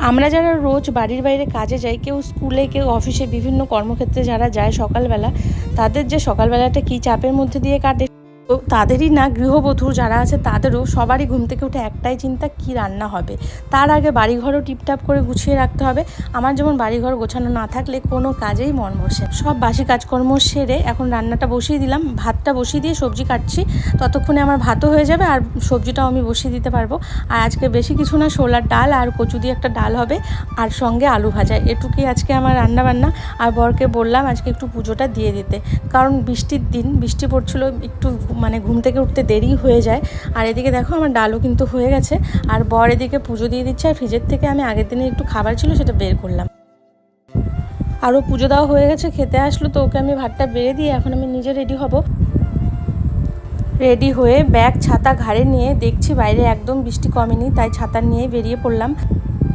আমরা যারা রোজ বাড়ির বাইরে কাজে যাই, কেউ স্কুলে, কেউ অফিসে, বিভিন্ন কর্মক্ষেত্রে যারা যায় সকালবেলা, তাদের যে সকালবেলাটা কী চাপের মধ্যে দিয়ে কাটে, তো তাদেরই না, গৃহবধূ যারা আছে তাদেরও সবারই ঘুম থেকে উঠে একটাই চিন্তা, কি রান্না হবে। তার আগে বাড়িঘরও টিপটাপ করে গুছিয়ে রাখতে হবে। আমার যেমন বাড়িঘর গোছানো না থাকলে কোনো কাজেই মন বসে। সব বাসি কাজকর্ম সেরে এখন রান্নাটা বসিয়ে দিলাম। ভাতটা বসিয়ে দিয়ে সবজি কাটছি, ততক্ষণে আমার ভাতও হয়ে যাবে আর সবজিটাও আমি বসিয়ে দিতে পারবো। আর আজকে বেশি কিছু না, ছোলার ডাল আর কচু দিয়ে একটা ডাল হবে, আর সঙ্গে আলু ভাজা, এটুকুই আজকে আমার রান্নাবান্না। আর বরকে বললাম আজকে একটু পুজোটা দিয়ে দিতে, কারণ বৃষ্টির দিন, বৃষ্টি পড়ছিল, একটু ঘুম থেকে উঠতে দেরি হয়ে যায়। আর এদিকে দেখো আমার ডালও কিন্তু হয়ে গেছে, আর বর এদিকে পুজো দিয়ে দিচ্ছে। আর ফ্রিজের থেকে আমি আগের দিনে একটু খাবার ছিল সেটা বের করলাম। আরও পুজো দেওয়া হয়ে গেছে, খেতে আসলো, তো ওকে আমি ভাতটা বেড়ে দিয়ে এখন আমি নিজে রেডি হব। রেডি হয়ে ব্যাগ ছাতা ঘাড়ে নিয়ে দেখছি বাইরে একদম বৃষ্টি কমেনি, তাই ছাতা নিয়ে বেরিয়ে পড়লাম।